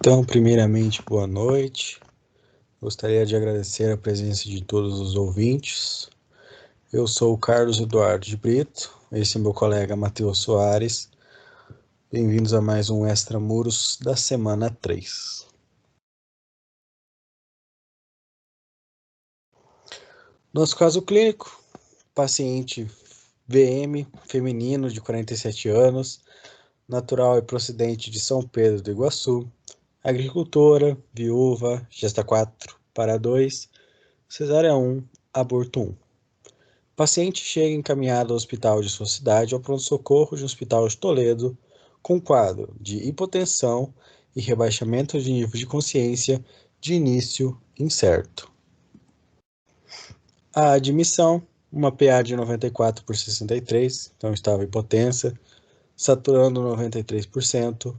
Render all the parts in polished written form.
Então, primeiramente, boa noite. Gostaria de agradecer a presença de todos os ouvintes. Eu sou o Carlos Eduardo de Brito, esse é meu colega Matheus Soares. Bem-vindos a mais um Extramuros da semana 3. Nosso caso clínico, paciente VM, feminino de 47 anos, natural e procedente de São Pedro do Iguaçu, agricultora, viúva, gesta 4, para 2, cesárea 1, aborto 1. Paciente chega encaminhado ao hospital de sua cidade ao pronto-socorro de um hospital de Toledo com quadro de hipotensão e rebaixamento de nível de consciência de início incerto. A admissão, uma PA de 94/63, então estava hipotensa, saturando 93%,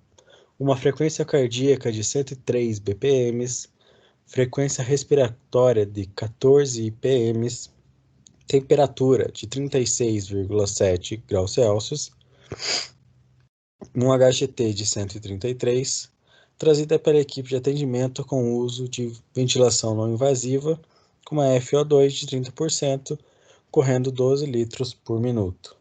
uma frequência cardíaca de 103 BPM, frequência respiratória de 14 IPM, temperatura de 36,7 graus Celsius, um HGT de 133, trazida pela equipe de atendimento com uso de ventilação não invasiva, com uma FO2 de 30%, correndo 12 litros por minuto.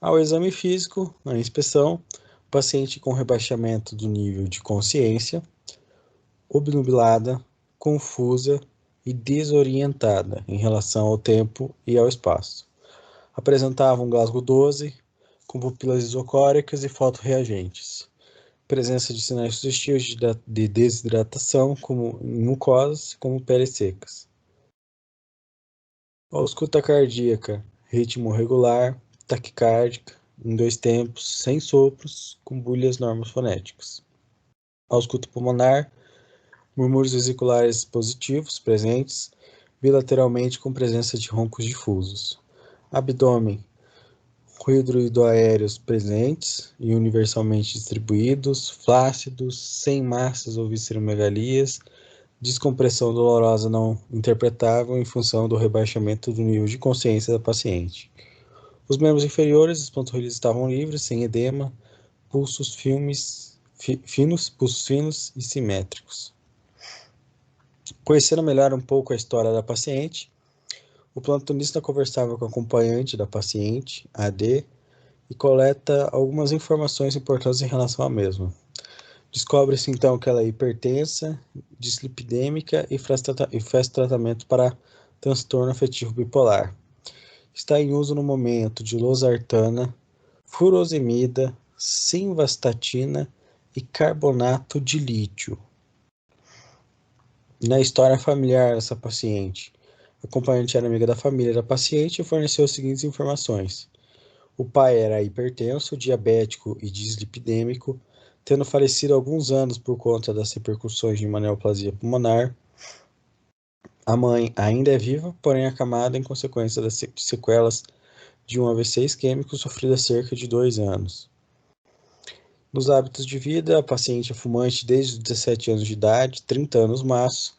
Ao exame físico, na inspeção, paciente com rebaixamento do nível de consciência, obnubilada, confusa e desorientada em relação ao tempo e ao espaço. Apresentava um Glasgow 12, com pupilas isocóricas e fotorreagentes. Presença de sinais sugestivos de desidratação, como em mucosas, como peles secas. Ausculta cardíaca, ritmo regular, taquicárdica, em 2 tempos, sem sopros, com bulhas normofonéticas. Ausculta pulmonar, murmúrios vesiculares positivos presentes, bilateralmente com presença de roncos difusos. Abdômen, ruído aéreos presentes e universalmente distribuídos, flácidos, sem massas ou visceromegalias, descompressão dolorosa não interpretável em função do rebaixamento do nível de consciência da paciente. Os membros inferiores, as panturrilhas estavam livres, sem edema, pulsos finos e simétricos. Conhecendo melhor um pouco a história da paciente, o plantonista conversava com o acompanhante da paciente, AD, e coleta algumas informações importantes em relação à mesma. Descobre-se então que ela é hipertensa, dislipidêmica e faz tratamento para transtorno afetivo bipolar. Está em uso no momento de losartana, furosemida, simvastatina e carbonato de lítio. Na história familiar dessa paciente, a acompanhante era amiga da família da paciente e forneceu as seguintes informações. O pai era hipertenso, diabético e dislipidêmico, tendo falecido há alguns anos por conta das repercussões de uma neoplasia pulmonar. A mãe ainda é viva, porém acamada em consequência das sequelas de um AVC isquêmico sofrido há cerca de 2 anos. Nos hábitos de vida, a paciente é fumante desde os 17 anos de idade, 30 anos maço,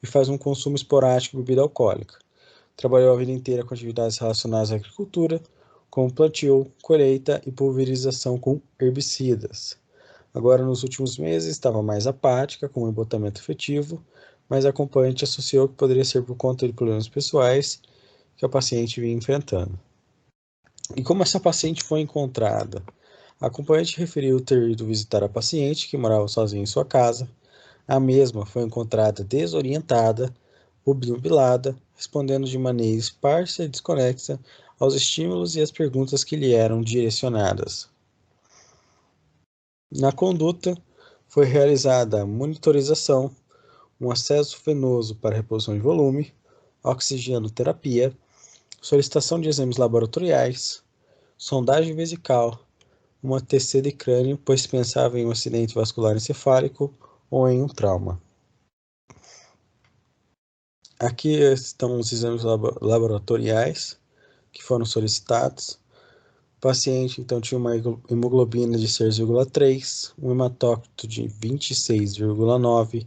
e faz um consumo esporádico de bebida alcoólica. Trabalhou a vida inteira com atividades relacionadas à agricultura, como plantio, colheita e pulverização com herbicidas. Agora, nos últimos meses, estava mais apática, com um embotamento afetivo, mas a acompanhante associou que poderia ser por conta de problemas pessoais que a paciente vinha enfrentando. E como essa paciente foi encontrada? A acompanhante referiu ter ido visitar a paciente, que morava sozinha em sua casa. A mesma foi encontrada desorientada, obnubilada, respondendo de maneira esparsa e desconexa aos estímulos e às perguntas que lhe eram direcionadas. Na conduta, foi realizada a monitorização, um acesso venoso para reposição de volume, oxigenoterapia, solicitação de exames laboratoriais, sondagem vesical, uma TC de crânio, pois se pensava em um acidente vascular encefálico ou em um trauma. Aqui estão os exames laboratoriais que foram solicitados. O paciente então tinha uma hemoglobina de 6,3, um hematócrito de 26,9,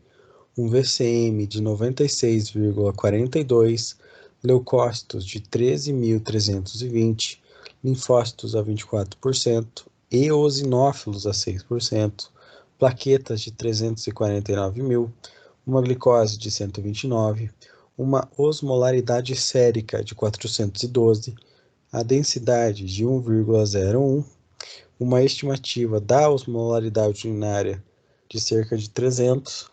um VCM de 96,42, leucócitos de 13.320, linfócitos a 24%, eosinófilos a 6%, plaquetas de 349 mil, uma glicose de 129, uma osmolaridade sérica de 412, a densidade de 1,01, uma estimativa da osmolaridade urinária de cerca de 300,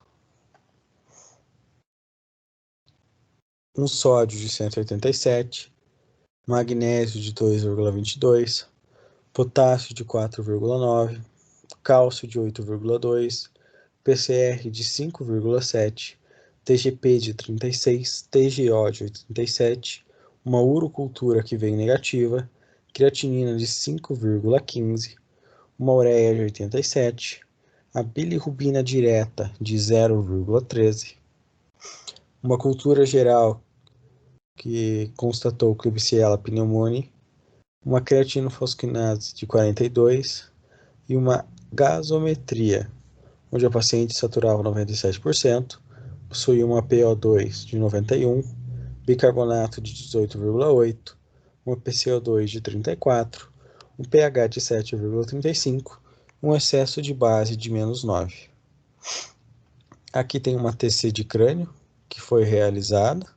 um sódio de 187, magnésio de 2,22, potássio de 4,9, cálcio de 8,2, PCR de 5,7, TGP de 36, TGO de 87, uma urocultura que veio negativa, creatinina de 5,15, uma ureia de 87, a bilirrubina direta de 0,13, uma cultura geral que constatou Klebsiella pneumoniae, uma creatinofosfonase de 42 e uma gasometria, onde a paciente saturava 97%, possuía uma PO2 de 91, bicarbonato de 18,8, uma PCO2 de 34, um pH de 7,35, um excesso de base de -9. Aqui tem uma TC de crânio que foi realizada.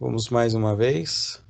Vamos mais uma vez.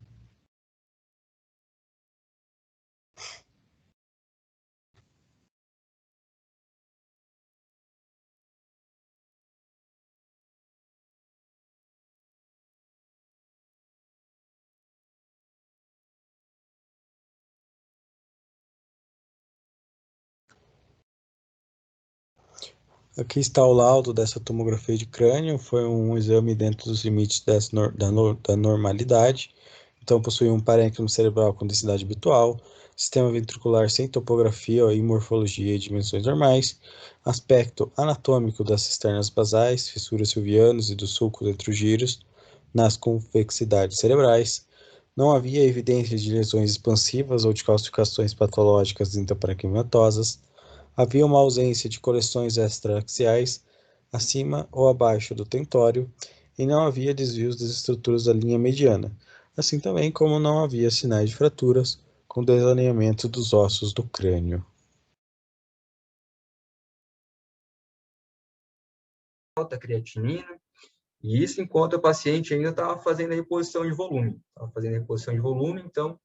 Aqui está o laudo dessa tomografia de crânio. Foi um exame dentro dos limites da normalidade. Então, possui um parênquima cerebral com densidade habitual, sistema ventricular sem topografia e morfologia em dimensões normais, aspecto anatômico das cisternas basais, fissuras silvianas e do sulco entre os giros, nas convexidades cerebrais. Não havia evidências de lesões expansivas ou de calcificações patológicas intraparenquimatosas. Havia uma ausência de coleções extraaxiais acima ou abaixo do tentório e não havia desvios das estruturas da linha mediana, assim também como não havia sinais de fraturas com desalinhamento dos ossos do crânio. Alta creatinina, e isso enquanto o paciente ainda estava fazendo a reposição de volume. Então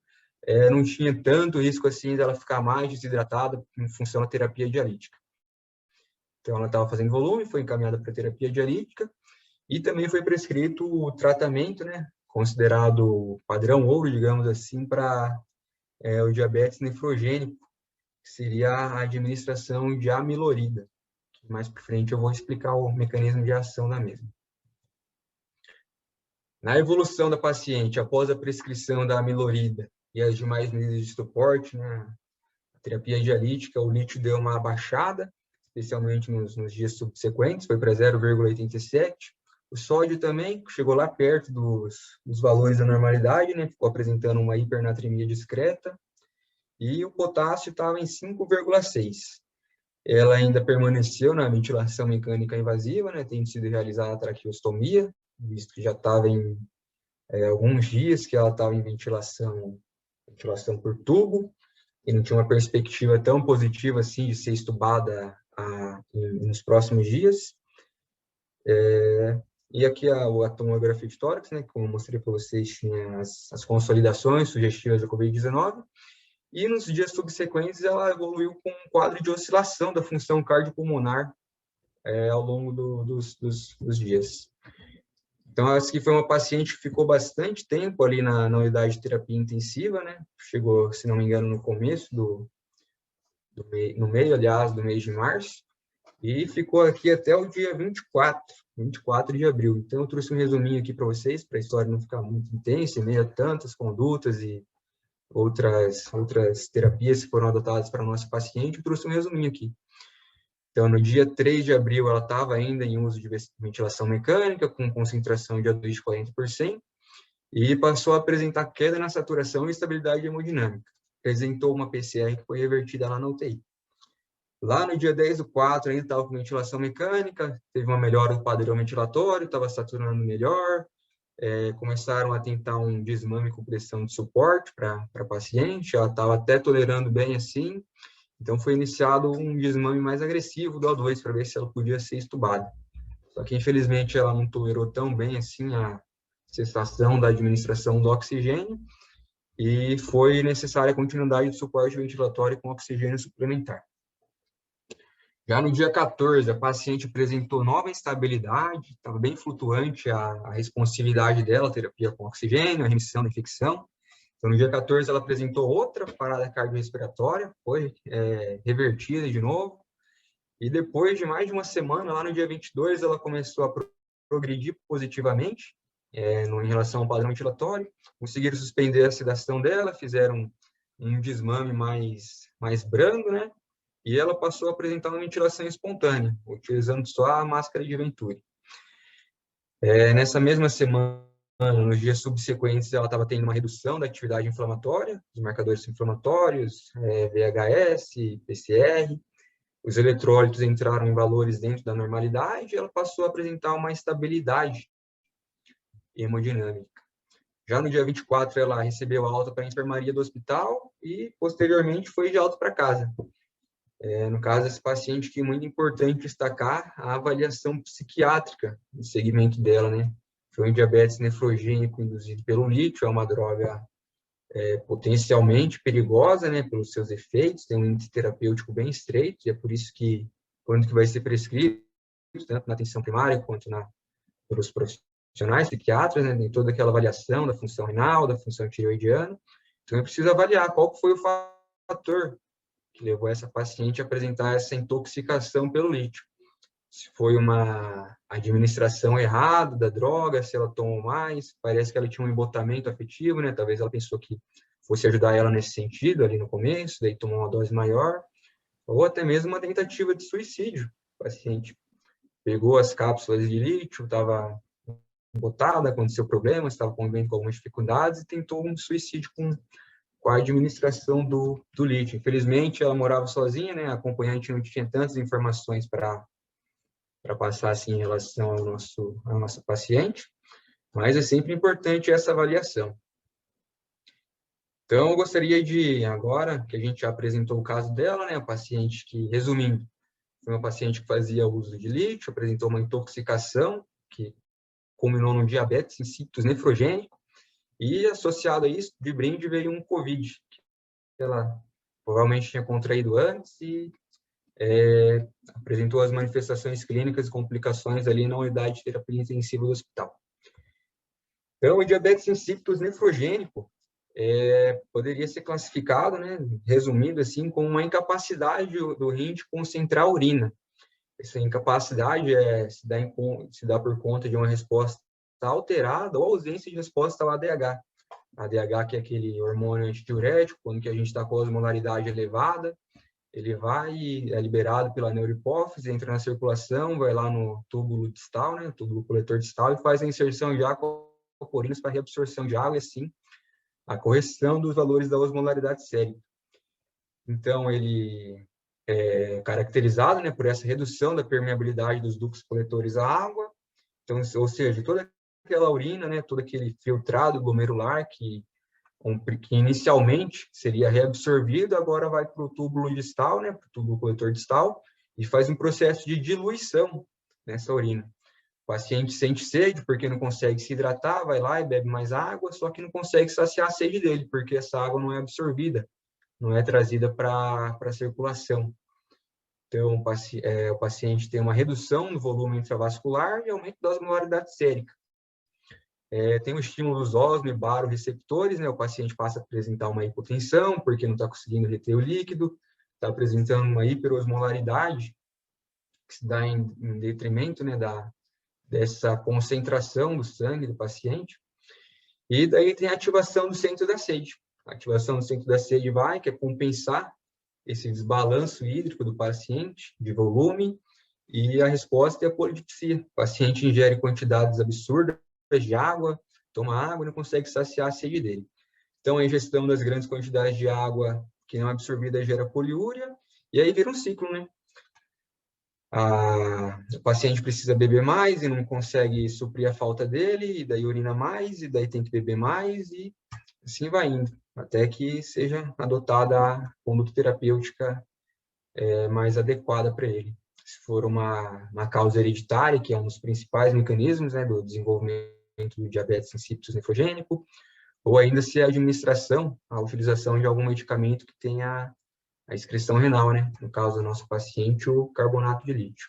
não tinha tanto risco assim dela ficar mais desidratada em função da terapia dialítica. Então ela estava fazendo volume, foi encaminhada para terapia dialítica e também foi prescrito o tratamento, né, considerado padrão ouro, digamos assim, para o diabetes nefrogênico, que seria a administração de amilorida. Mais para frente eu vou explicar o mecanismo de ação da mesma. Na evolução da paciente, após a prescrição da amilorida e as demais medidas de suporte, né, a terapia dialítica, o lítio deu uma abaixada, especialmente nos dias subsequentes, foi para 0,87. O sódio também chegou lá perto dos valores da normalidade, né, ficou apresentando uma hipernatremia discreta, e o potássio estava em 5,6. Ela ainda permaneceu na ventilação mecânica invasiva, né, tendo sido realizada a traqueostomia, visto que já estava em alguns dias que ela estava em ventilação por tubo, e não tinha uma perspectiva tão positiva assim de ser estubada nos próximos dias. E aqui a tomografia de tórax, né, como eu mostrei para vocês, tinha as consolidações sugestivas da COVID-19, e nos dias subsequentes ela evoluiu com um quadro de oscilação da função cardiopulmonar ao longo dos dias. Então, essa aqui foi uma paciente que ficou bastante tempo ali na unidade de terapia intensiva, né? Chegou, se não me engano, no começo no meio, aliás, do mês de março, e ficou aqui até o dia 24 de abril. Então, eu trouxe um resuminho aqui para vocês, para a história não ficar muito intensa, em meio a tantas condutas e outras terapias que foram adotadas para a nossa paciente, eu trouxe um resuminho aqui. Então, no dia 3 de abril, ela estava ainda em uso de ventilação mecânica, com concentração de O2 de 40%, e passou a apresentar queda na saturação e estabilidade hemodinâmica. Apresentou uma PCR que foi revertida lá na UTI. Lá no dia 10/4, ainda estava com ventilação mecânica, teve uma melhora do padrão ventilatório, estava saturando melhor, começaram a tentar um desmame com pressão de suporte para a paciente, ela estava até tolerando bem assim, então foi iniciado um desmame mais agressivo do O2 para ver se ela podia ser estubada. Só que, infelizmente, ela não tolerou tão bem assim a cessação da administração do oxigênio e foi necessária a continuidade de suporte ventilatório com oxigênio suplementar. Já no dia 14, a paciente apresentou nova instabilidade, estava bem flutuante a responsividade dela, terapia com oxigênio, a remissão da infecção. Então, no dia 14, ela apresentou outra parada cardiorrespiratória, foi revertida de novo. E depois de mais de uma semana, lá no dia 22, ela começou a progredir positivamente em relação ao padrão ventilatório. Conseguiram suspender a sedação dela, fizeram um desmame mais brando, né? E ela passou a apresentar uma ventilação espontânea, utilizando só a máscara de Venturi. Nessa mesma semana, nos dias subsequentes, ela estava tendo uma redução da atividade inflamatória, dos marcadores inflamatórios, VHS, PCR. Os eletrólitos entraram em valores dentro da normalidade e ela passou a apresentar uma estabilidade hemodinâmica. Já no dia 24, ela recebeu alta para a enfermaria do hospital e, posteriormente, foi de alta para casa. No caso desse paciente, que é muito importante destacar a avaliação psiquiátrica do segmento dela, né? Foi um diabetes nefrogênico induzido pelo lítio, é uma droga potencialmente perigosa, né, pelos seus efeitos, tem um índice terapêutico bem estreito, e é por isso que, quando que vai ser prescrito, tanto na atenção primária quanto pelos profissionais, psiquiatras, né, tem toda aquela avaliação da função renal, da função tireoidiana, então é preciso avaliar qual foi o fator que levou essa paciente a apresentar essa intoxicação pelo lítio. Se foi uma administração errada da droga, se ela tomou mais, parece que ela tinha um embotamento afetivo, né? Talvez ela pensou que fosse ajudar ela nesse sentido ali no começo, daí tomou uma dose maior, ou até mesmo uma tentativa de suicídio. O paciente pegou as cápsulas de lítio, estava embotada, aconteceu problemas, estava convivendo com algumas dificuldades e tentou um suicídio com a administração do lítio. Infelizmente, ela morava sozinha, né? A acompanhante não tinha tantas informações para passar assim, em relação ao nosso paciente, mas é sempre importante essa avaliação. Então, eu gostaria de, agora que a gente já apresentou o caso dela, né? A paciente que, resumindo, foi uma paciente que fazia uso de lítio, apresentou uma intoxicação, que culminou num diabetes insípidos nefrogênico, e associado a isso, de brinde, veio um COVID, que ela provavelmente tinha contraído antes e apresentou as manifestações clínicas e complicações ali na unidade de terapia intensiva do hospital. Então, o diabetes insípidos nefrogênico poderia ser classificado, né, resumindo assim, como uma incapacidade do rim de concentrar a urina. Essa incapacidade se dá por conta de uma resposta alterada ou ausência de resposta ao ADH. ADH, que é aquele hormônio antidiurético, quando que a gente está com a osmolaridade elevada, ele é liberado pela neurohipófise, entra na circulação, vai lá no túbulo distal, né, túbulo coletor distal, e faz a inserção de aquaporíneos para reabsorção de água e, assim, a correção dos valores da osmolaridade sérica. Então, ele é caracterizado, né, por essa redução da permeabilidade dos ductos coletores à água, então, ou seja, toda aquela urina, né, todo aquele filtrado glomerular que inicialmente seria reabsorvido, agora vai para o túbulo distal, né, para o túbulo coletor distal, e faz um processo de diluição nessa urina. O paciente sente sede porque não consegue se hidratar, vai lá e bebe mais água, só que não consegue saciar a sede dele, porque essa água não é absorvida, não é trazida para a circulação. Então, o paciente tem uma redução no volume intravascular e aumento da osmolaridade sérica. Tem o estímulo dos osmobaroreceptores, né? O paciente passa a apresentar uma hipotensão, porque não está conseguindo reter o líquido, está apresentando uma hiperosmolaridade, que se dá em detrimento, né, dessa concentração do sangue do paciente. E daí tem a ativação do centro da sede. A ativação do centro da sede que é compensar esse desbalanço hídrico do paciente, de volume, e a resposta é a polidipsia. O paciente ingere quantidades absurdas de água, toma água e não consegue saciar a sede dele. Então, a ingestão das grandes quantidades de água que não é absorvida gera poliúria, e aí vira um ciclo, né? O paciente precisa beber mais e não consegue suprir a falta dele, e daí urina mais, e daí tem que beber mais, e assim vai indo, até que seja adotada a conduta terapêutica mais adequada para ele. Se for uma causa hereditária, que é um dos principais mecanismos, né, do desenvolvimento do diabetes insípidos nefrogênico, ou ainda se a administração, a utilização de algum medicamento que tenha a excreção renal, né? No caso do nosso paciente, o carbonato de lítio.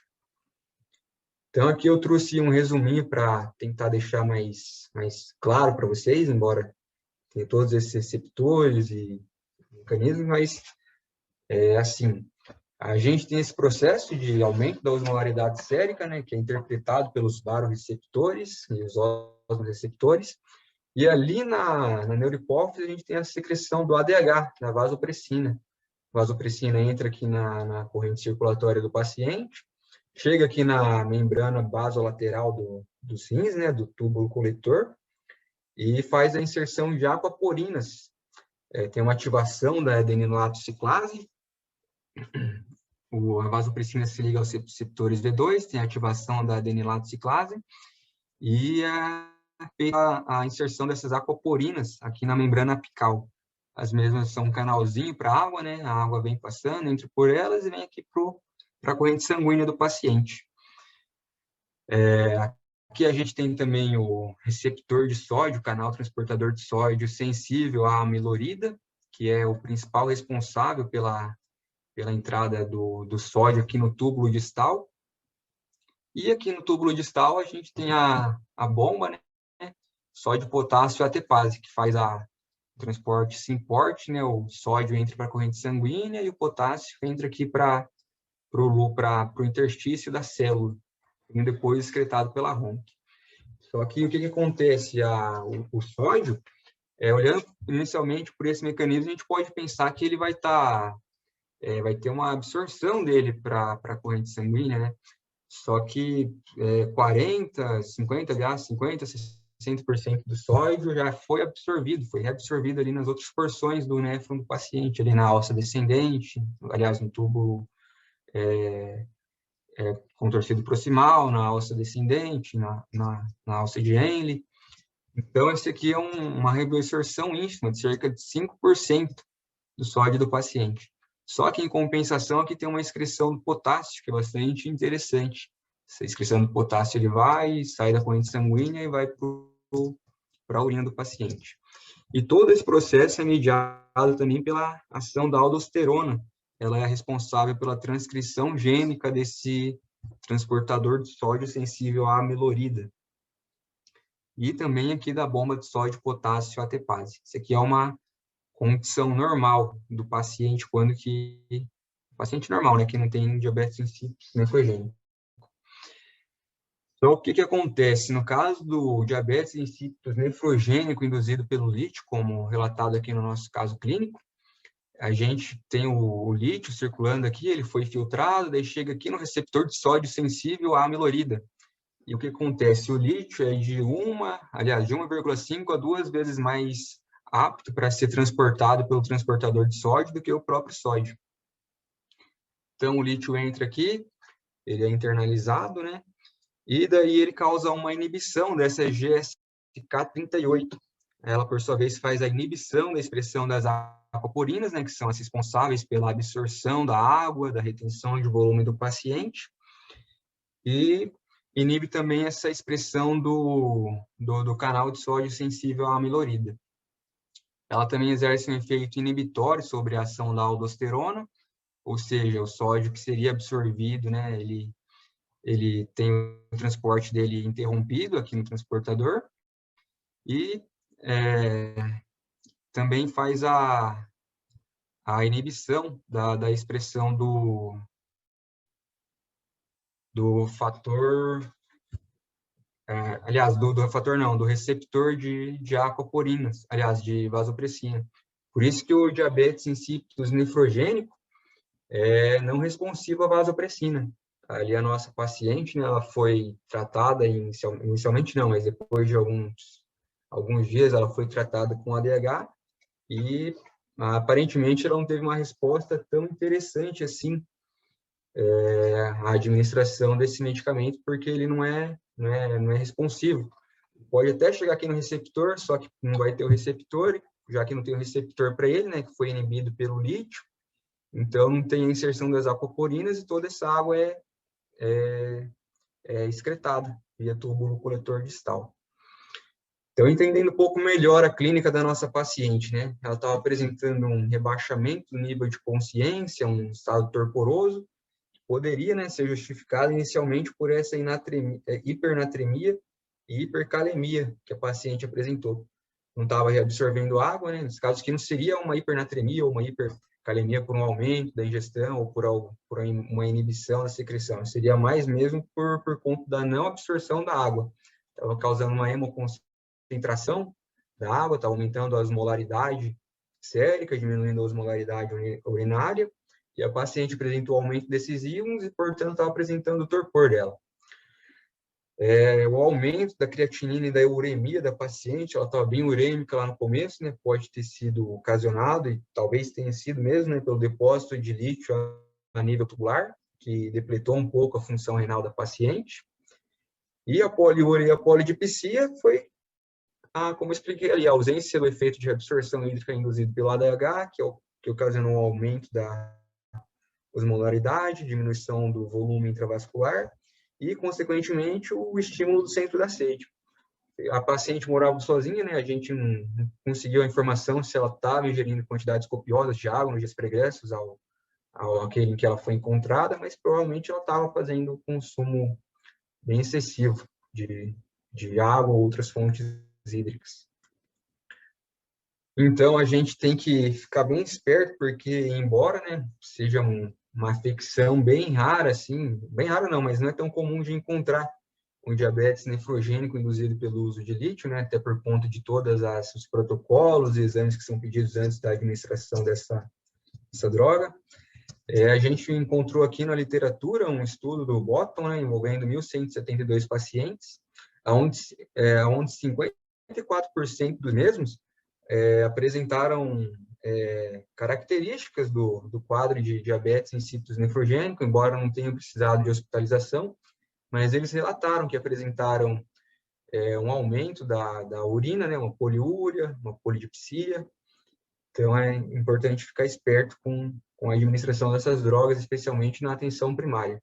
Então, aqui eu trouxe um resuminho para tentar deixar mais claro para vocês, embora tenha todos esses receptores e mecanismos, mas, assim, a gente tem esse processo de aumento da osmolaridade sérica, né, que é interpretado pelos baroreceptores e os osmoreceptores, e ali na neurohipófise a gente tem a secreção do ADH, da vasopressina. A vasopressina entra aqui na corrente circulatória do paciente, chega aqui na membrana basolateral dos rins, né, do túbulo coletor, e faz a inserção de aquaporinas. Tem uma ativação da adeninato ciclase, a vasopressina se liga aos receptores V2, tem a ativação da adenilato ciclase, e a inserção dessas aquaporinas aqui na membrana apical. As mesmas são um canalzinho para a água, né? A água vem passando, entra por elas e vem aqui para a corrente sanguínea do paciente. Aqui a gente tem também o receptor de sódio, canal transportador de sódio sensível à amilorida, que é o principal responsável pela entrada do sódio aqui no túbulo distal. E aqui no túbulo distal a gente tem a bomba, né? Sódio-potássio ATPase, que faz o transporte SYMPORT, né? O sódio entra para a corrente sanguínea e o potássio entra aqui para o interstício da célula, e depois excretado pela ROMC. Só que o que acontece? O sódio, olhando inicialmente por esse mecanismo, a gente pode pensar que ele vai ter uma absorção dele para a corrente sanguínea, né? Só que 60% do sódio já foi reabsorvido ali nas outras porções do néfron do paciente, ali na alça descendente, aliás, no túbulo contorcido proximal, na alça descendente, na alça de Henle. Então, esse aqui é uma reabsorção ínfima de cerca de 5% do sódio do paciente. Só que, em compensação, aqui tem uma excreção do potássio, que é bastante interessante. Essa excreção do potássio ele sai da corrente sanguínea e vai para a urina do paciente. E todo esse processo é mediado também pela ação da aldosterona. Ela é responsável pela transcrição gênica desse transportador de sódio sensível à amilorida. E também aqui da bomba de sódio-potássio ATPase. Isso aqui é uma condição normal do paciente paciente normal, né, que não tem diabetes insípidos nefrogênico. Então, o que acontece? No caso do diabetes insípidos nefrogênico induzido pelo lítio, como relatado aqui no nosso caso clínico, a gente tem o lítio circulando aqui, ele foi filtrado, daí chega aqui no receptor de sódio sensível à amilorida. E o que acontece? O lítio é de 1,5 a 2 vezes mais apto para ser transportado pelo transportador de sódio do que o próprio sódio. Então, o lítio entra aqui, ele é internalizado, né? E daí ele causa uma inibição dessa GSK38. Ela, por sua vez, faz a inibição da expressão das aquaporinas, né? Que são as responsáveis pela absorção da água, da retenção de volume do paciente. E inibe também essa expressão do canal de sódio sensível à amilorida. Ela também exerce um efeito inibitório sobre a ação da aldosterona, ou seja, o sódio que seria absorvido, né, ele tem o transporte dele interrompido aqui no transportador, e também faz a inibição da expressão do fator... do receptor de aquaporinas, aliás, de vasopressina. Por isso que o diabetes insípidos nefrogênico é não responsivo à vasopressina. Ali a nossa paciente, né, ela foi tratada inicialmente não, mas depois de alguns dias ela foi tratada com ADH e aparentemente ela não teve uma resposta tão interessante assim à administração desse medicamento, porque ele não é responsivo. Pode até chegar aqui no receptor, só que não vai ter o receptor, já que não tem o receptor para ele, né, que foi inibido pelo lítio, então não tem a inserção das aquaporinas e toda essa água é excretada via túbulo coletor distal. Então, entendendo um pouco melhor a clínica da nossa paciente, né? Ela estava apresentando um rebaixamento do nível de consciência, um estado torporoso, que poderia, né, ser justificado inicialmente por essa hipernatremia e hipercalemia que a paciente apresentou. Não estava reabsorvendo água, né? Nos casos que não seria uma hipernatremia ou uma hipercalemia por um aumento da ingestão ou por uma inibição da secreção. Seria mais mesmo por conta da não absorção da água. Estava causando uma hemoconcentração da água, estava aumentando a osmolaridade sérica, diminuindo a osmolaridade urinária, e a paciente apresentou aumento desses íons e, portanto, estava apresentando o torpor dela. O aumento da creatinina e da uremia da paciente, ela estava bem urêmica lá no começo, né? Pode ter sido ocasionado, e talvez tenha sido mesmo, né, pelo depósito de lítio a nível tubular, que depletou um pouco a função renal da paciente. E a poliúria e a polidipsia foi, como eu expliquei ali, a ausência do efeito de absorção hídrica induzido pelo ADH, que ocasionou um aumento da osmolaridade, diminuição do volume intravascular, e, consequentemente, o estímulo do centro da sede. A paciente morava sozinha, né? A gente não conseguiu a informação se ela estava ingerindo quantidades copiosas de água nos dias pregressos àquele em que ela foi encontrada, mas provavelmente ela estava fazendo consumo bem excessivo de água ou outras fontes hídricas. Então, a gente tem que ficar bem esperto, porque, embora, né, seja uma afecção bem rara, assim, bem rara não, mas não é tão comum de encontrar um diabetes nefrogênico induzido pelo uso de lítio, né, até por conta de todos os protocolos e exames que são pedidos antes da administração dessa droga. A gente encontrou aqui na literatura um estudo do Bottom, né, envolvendo 1.172 pacientes, onde 54% dos mesmos apresentaram características do quadro de diabetes insípidos nefrogênico, embora não tenham precisado de hospitalização, mas eles relataram que apresentaram um aumento da urina, né, uma poliúria, uma polidipsia. Então, é importante ficar esperto com a administração dessas drogas, especialmente na atenção primária.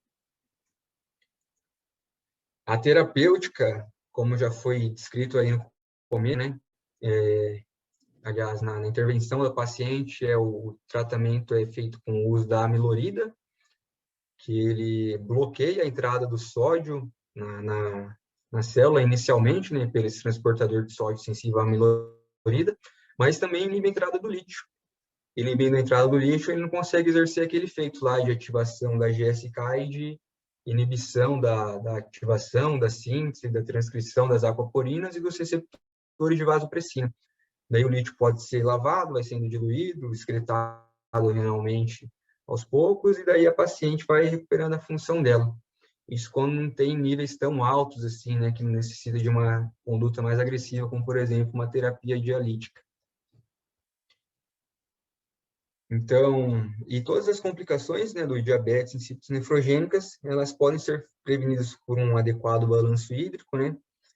A terapêutica, como já foi descrito aí no começo, né, aliás, na intervenção da paciente, o tratamento é feito com o uso da amilorida, que ele bloqueia a entrada do sódio na célula inicialmente, né, pelo esse transportador de sódio sensível à amilorida, mas também inibe a entrada do lítio. Inibindo a entrada do lítio, ele não consegue exercer aquele efeito lá de ativação da GSK e de inibição da ativação, da síntese, da transcrição das aquaporinas e dos receptores de vasopressina. Daí o lítio pode ser lavado, vai sendo diluído, excretado renalmente aos poucos, e daí a paciente vai recuperando a função dela. Isso quando não tem níveis tão altos assim, né, que necessita de uma conduta mais agressiva, como, por exemplo, uma terapia dialítica. Então, e todas as complicações, né, do diabetes insípidos nefrogênicas, elas podem ser prevenidas por um adequado balanço hídrico, né,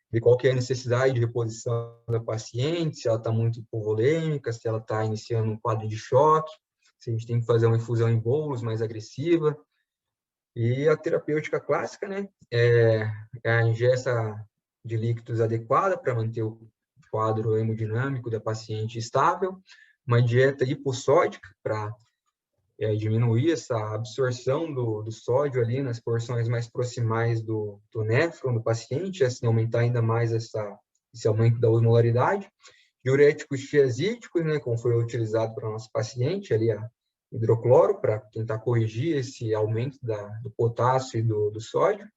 ver qual que é a necessidade de reposição da paciente, se ela está muito hipovolêmica, se ela está iniciando um quadro de choque, se a gente tem que fazer uma infusão em bolos mais agressiva. E a terapêutica clássica, né, é a ingesta de líquidos adequada para manter o quadro hemodinâmico da paciente estável, uma dieta hipossódica para diminuir essa absorção do sódio ali nas porções mais proximais do néfron do paciente, assim aumentar ainda mais esse aumento da osmolaridade. Diuréticos tiazídicos, né, como foi utilizado para o nosso paciente, ali a hidrocloro, para tentar corrigir esse aumento do potássio e do sódio.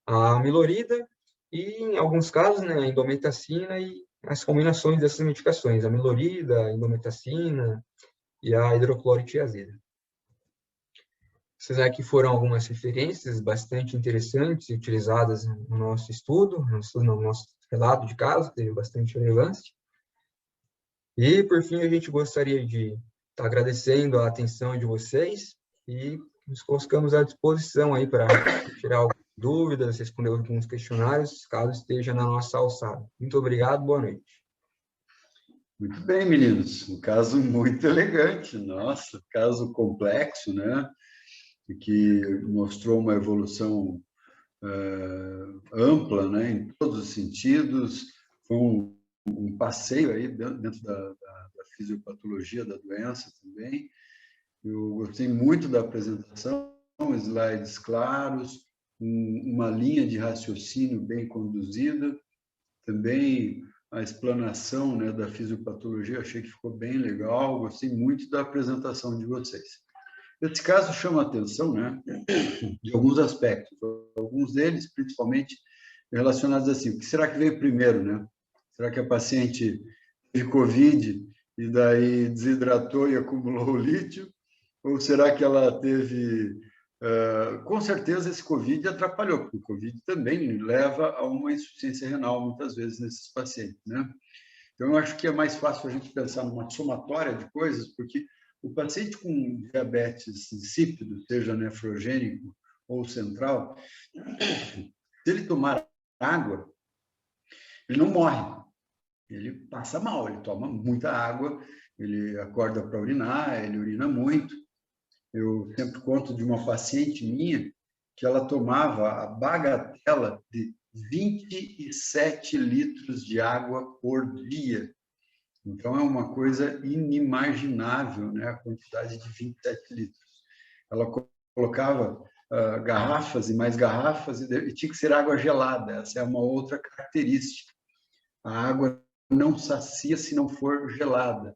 A amilorida e, em alguns casos, né, a indometacina e as combinações dessas medicações, a amilorida, a indometacina e a hidroclorotiazida. Essas aqui foram algumas referências bastante interessantes e utilizadas no nosso estudo, no nosso relato de caso, teve bastante relevância. E, por fim, a gente gostaria de estar agradecendo a atenção de vocês e nos colocamos à disposição aí para tirar algumas dúvidas, responder alguns questionários, caso esteja na nossa alçada. Muito obrigado, boa noite. Muito bem, meninos. Um caso muito elegante, nossa, caso complexo, né? E que mostrou uma evolução ampla, né? Em todos os sentidos. Foi um passeio aí dentro da fisiopatologia da doença também. Eu gostei muito da apresentação, slides claros, uma linha de raciocínio bem conduzida, também a explanação, né, da fisiopatologia, achei que ficou bem legal, gostei muito da apresentação de vocês. Esse caso chama a atenção, né, de alguns aspectos, alguns deles, principalmente, relacionados assim, o que será que veio primeiro, né? Será que a paciente teve Covid e daí desidratou e acumulou o lítio? Ou será que ela teve... com certeza esse Covid atrapalhou, porque o Covid também leva a uma insuficiência renal, muitas vezes, nesses pacientes, né? Então, eu acho que é mais fácil a gente pensar numa somatória de coisas, porque o paciente com diabetes insípido, seja nefrogênico ou central, se ele tomar água, ele não morre, ele passa mal, ele toma muita água, ele acorda para urinar, ele urina muito. Eu sempre conto de uma paciente minha que ela tomava a bagatela de 27 litros de água por dia. Então, é uma coisa inimaginável, né? A quantidade de 27 litros. Ela colocava garrafas e mais garrafas e tinha que ser água gelada. Essa é uma outra característica. A água não sacia se não for gelada,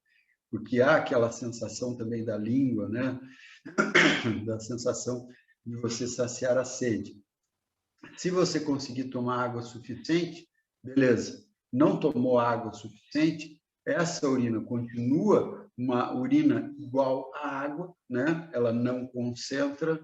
porque há aquela sensação também da língua, né? Da sensação de você saciar a sede. Se você conseguir tomar água suficiente, beleza. Não tomou água suficiente, essa urina continua uma urina igual à água, né? Ela não concentra,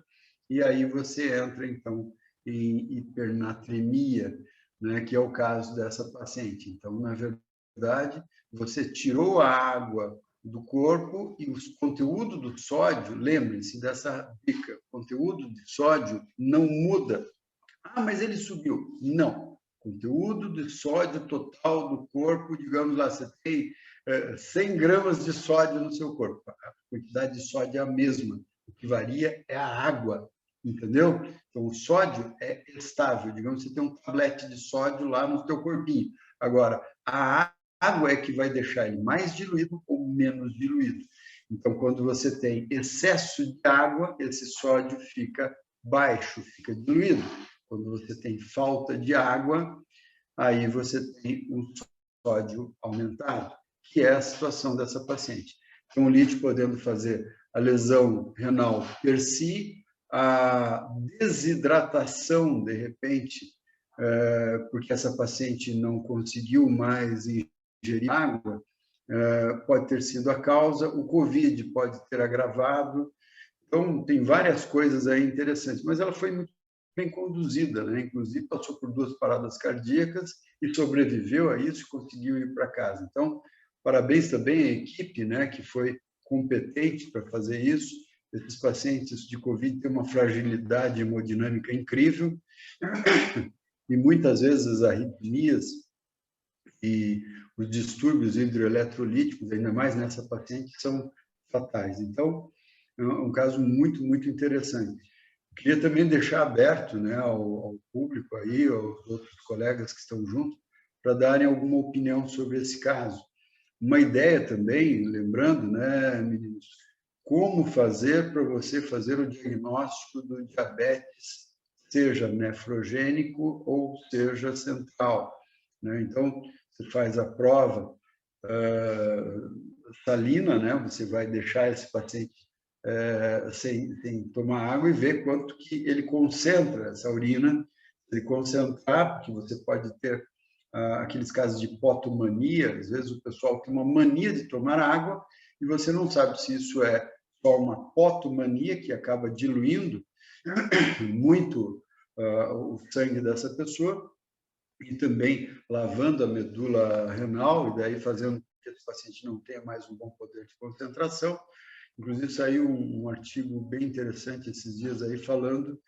e aí você entra, então, em hipernatremia, né? Que é o caso dessa paciente. Então, na verdade, você tirou a água do corpo e o conteúdo do sódio, lembrem-se dessa dica, o conteúdo de sódio não muda. Ah, mas ele subiu. Não. Conteúdo de sódio total do corpo, digamos lá, você tem 100 gramas de sódio no seu corpo. A quantidade de sódio é a mesma. O que varia é a água, entendeu? Então, o sódio é estável. Digamos, você tem um tablete de sódio lá no teu corpinho. Agora, a água é que vai deixar ele mais diluído ou menos diluído. Então, quando você tem excesso de água, esse sódio fica baixo, fica diluído. Quando você tem falta de água, aí você tem um sódio aumentado, que é a situação dessa paciente. Então, o lítio podendo fazer a lesão renal per si, a desidratação, de repente, porque essa paciente não conseguiu mais ingerir água, pode ter sido a causa, o Covid pode ter agravado. Então, tem várias coisas aí interessantes, mas ela foi muito bem conduzida, né? Inclusive passou por 2 paradas cardíacas e sobreviveu a isso e conseguiu ir para casa. Então, parabéns também à equipe, né, que foi competente para fazer isso. Esses pacientes de Covid têm uma fragilidade hemodinâmica incrível e muitas vezes as arritmias e os distúrbios hidroeletrolíticos, ainda mais nessa paciente, são fatais. Então, é um caso muito, muito interessante. Queria também deixar aberto, né, ao público aí, aos outros colegas que estão juntos, para darem alguma opinião sobre esse caso. Uma ideia também, lembrando, né, meninos, como fazer para você fazer o diagnóstico do diabetes, seja nefrogênico ou seja central, né? Então, você faz a prova salina, né? Você vai deixar esse paciente sem tomar água e ver quanto que ele concentra essa urina. Se ele concentrar, porque você pode ter aqueles casos de potomania, às vezes o pessoal tem uma mania de tomar água e você não sabe se isso é só uma potomania que acaba diluindo muito o sangue dessa pessoa, e também lavando a medula renal, e daí fazendo com que esse paciente não tenha mais um bom poder de concentração. Inclusive, saiu um artigo bem interessante esses dias aí, falando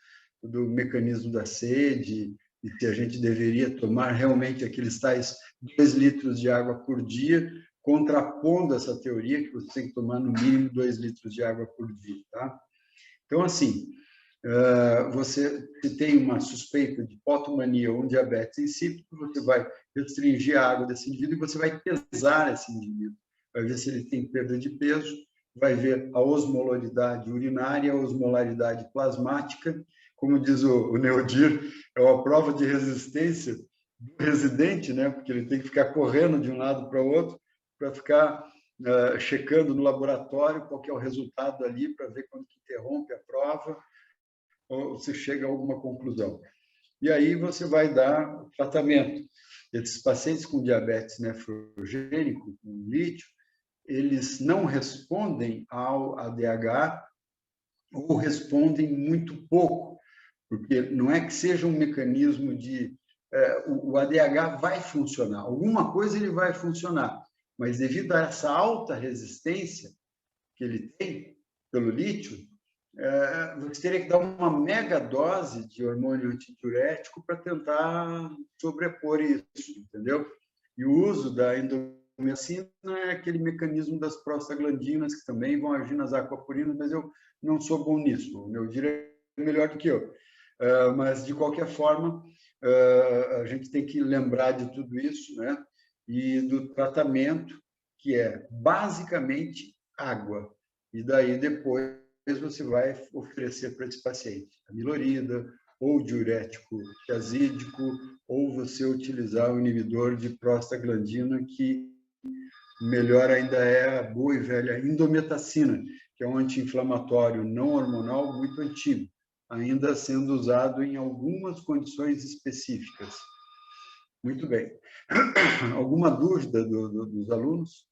do mecanismo da sede, e se a gente deveria tomar realmente aqueles tais 2 litros de água por dia, contrapondo essa teoria que você tem que tomar no mínimo 2 litros de água por dia. Tá? Então, assim, você se tem uma suspeita de hipotomania ou um diabetes insípido, você vai restringir a água desse indivíduo e você vai pesar esse indivíduo. Vai ver se ele tem perda de peso, vai ver a osmolaridade urinária, a osmolaridade plasmática. Como diz o Neodir, é uma prova de resistência do residente, né? Porque ele tem que ficar correndo de um lado para o outro para ficar checando no laboratório qual que é o resultado ali, para ver quando que interrompe a prova ou se chega a alguma conclusão. E aí você vai dar tratamento. Esses pacientes com diabetes nefrogênico, com lítio, eles não respondem ao ADH ou respondem muito pouco, porque não é que seja um mecanismo de... o ADH vai funcionar, alguma coisa ele vai funcionar, mas devido a essa alta resistência que ele tem pelo lítio, você teria que dar uma mega dose de hormônio antidiurético para tentar sobrepor isso, entendeu? E o uso da indomethacina é aquele mecanismo das prostaglandinas que também vão agir nas aquaporinas, mas eu não sou bom nisso. O meu direito é melhor do que eu. Mas, de qualquer forma, a gente tem que lembrar de tudo isso, né? E do tratamento, que é basicamente água. E daí, depois, você vai oferecer para esse paciente amilorida, ou diurético tiazídico, ou você utilizar o inibidor de prostaglandina, que melhor ainda é a boa e velha indometacina, que é um anti-inflamatório não hormonal muito antigo, ainda sendo usado em algumas condições específicas. Muito bem. Alguma dúvida dos alunos?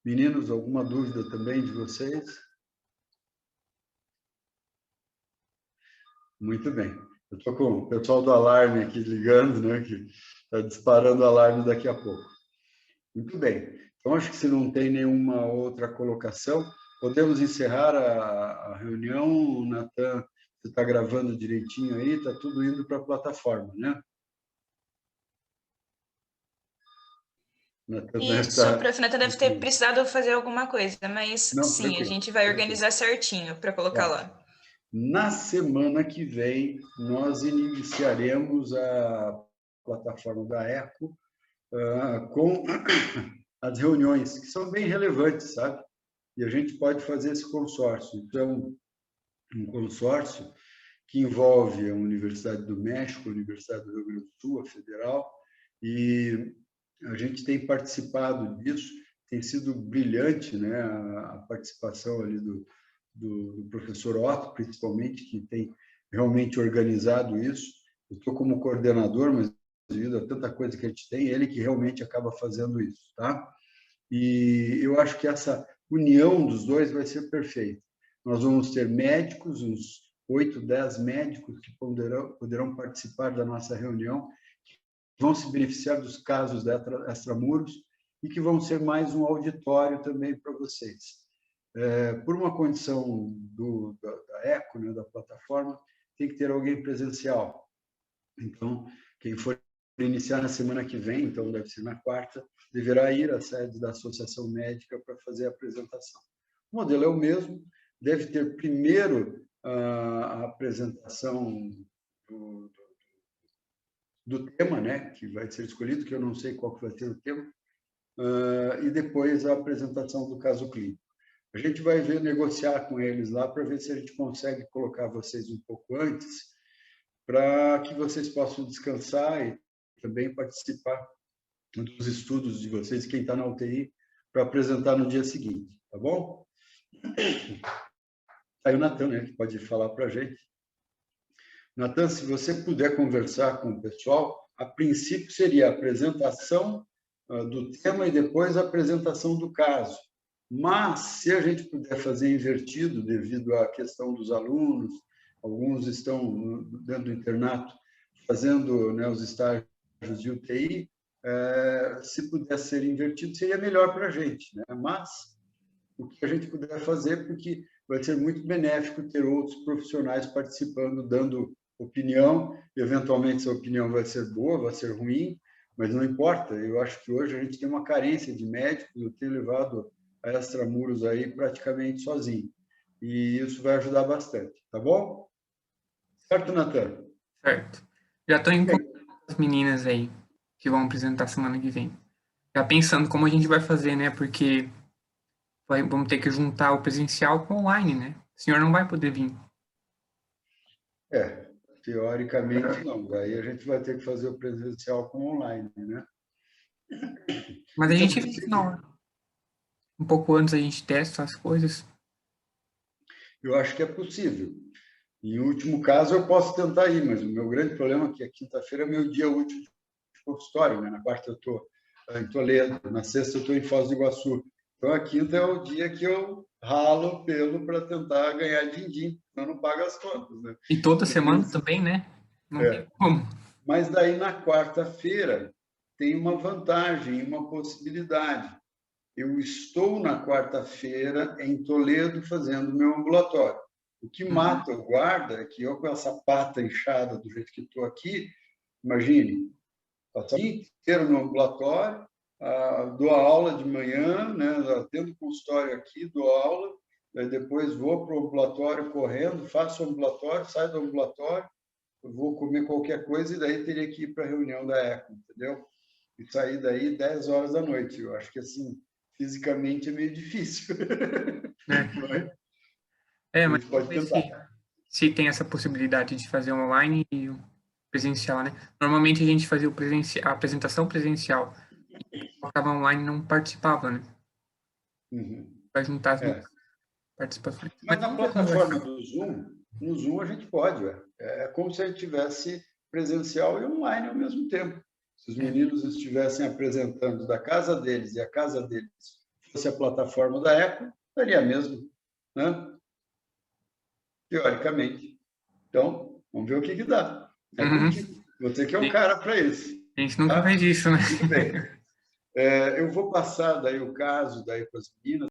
Meninos, alguma dúvida também de vocês? Muito bem. Eu estou com o pessoal do alarme aqui ligando, né, que está disparando o alarme daqui a pouco. Muito bem. Então, acho que se não tem nenhuma outra colocação, podemos encerrar a reunião. Natan, você está gravando direitinho aí, está tudo indo para a plataforma, né? Isso, o prof. Natan deve ter precisado fazer alguma coisa, mas não, sim, a gente vai organizar certinho para colocar lá. Na semana que vem, nós iniciaremos a plataforma da ECO com as reuniões, que são bem relevantes, sabe? E a gente pode fazer esse consórcio. Então, um consórcio que envolve a Universidade do México, a Universidade do Rio Grande do Sul, a Federal, e a gente tem participado disso, tem sido brilhante, né, a participação ali do professor Otto, principalmente, que tem realmente organizado isso. Eu estou como coordenador, mas devido a tanta coisa que a gente tem, ele que realmente acaba fazendo isso, tá? E eu acho que essa união dos dois vai ser perfeita. Nós vamos ter médicos, uns 8, 10 médicos que poderão participar da nossa reunião, que vão se beneficiar dos casos da Extramuros e que vão ser mais um auditório também para vocês. Por uma condição da ECO, né, da plataforma, tem que ter alguém presencial. Então, quem for iniciar na semana que vem, então deve ser na quarta, deverá ir à sede da Associação Médica para fazer a apresentação. O modelo é o mesmo, deve ter primeiro a apresentação do tema, né, que vai ser escolhido, que eu não sei qual que vai ser o tema, e depois a apresentação do caso clínico. A gente vai negociar com eles lá para ver se a gente consegue colocar vocês um pouco antes, para que vocês possam descansar e também participar dos estudos de vocês, quem está na UTI, para apresentar no dia seguinte, tá bom? Aí o Natan, né, que pode falar para a gente. Natan, se você puder conversar com o pessoal, a princípio seria a apresentação do tema e depois a apresentação do caso. Mas, se a gente puder fazer invertido, devido à questão dos alunos, alguns estão dentro do internato fazendo, né, os estágios de UTI, se pudesse ser invertido, seria melhor para a gente, né? Mas o que a gente puder fazer, porque vai ser muito benéfico ter outros profissionais participando, dando opinião, eventualmente essa opinião vai ser boa, vai ser ruim, mas não importa. Eu acho que hoje a gente tem uma carência de médicos, eu tenho levado a extramuros aí praticamente sozinho, e isso vai ajudar bastante, tá bom? Certo, Natan? Certo. Já estou em contato com as meninas aí, que vão apresentar semana que vem. Já pensando como a gente vai fazer, né? Porque vamos ter que juntar o presencial com o online, né? O senhor não vai poder vir. Teoricamente não. Daí a gente vai ter que fazer o presencial com online, né? Mas a gente, não, um pouco antes a gente testa as coisas. Eu acho que é possível. Em último caso, eu posso tentar ir, mas o meu grande problema é que a quinta-feira é meu dia útil de consultório, né? Na quarta eu estou em Toledo, na sexta eu estou em Foz do Iguaçu. Então, a quinta é o dia que eu ralo o pelo para tentar ganhar din-din, senão não paga as contas, né? E toda semana também, né? Não tem como. Mas daí, na quarta-feira, tem uma vantagem, uma possibilidade. Eu estou na quarta-feira em Toledo fazendo meu ambulatório. O que mata o guarda é que eu, com essa pata inchada do jeito que estou aqui, imagine, passo o dia inteiro no ambulatório, dou aula de manhã, né, atendo consultório aqui, dou aula, depois vou para o ambulatório correndo, faço o ambulatório, saio do ambulatório, vou comer qualquer coisa e daí teria que ir para a reunião da ECO, entendeu? E sair daí 10 horas da noite. Eu acho que, assim, fisicamente é meio difícil. Mas pode tentar. Se tem essa possibilidade de fazer online e presencial, né? Normalmente a gente fazia a apresentação presencial e colocava online e não participava, né? Vai juntar as duas participações. Mas na plataforma do Zoom, no Zoom a gente pode, é como se a gente tivesse presencial e online ao mesmo tempo. Se os meninos estivessem apresentando da casa deles e a casa deles fosse a plataforma da ECO, daria mesmo, né? Teoricamente. Então, vamos ver o que dá. Você que é o cara para isso. A gente nunca fez isso, né? Tudo bem. Eu vou passar daí o caso daí para as meninas.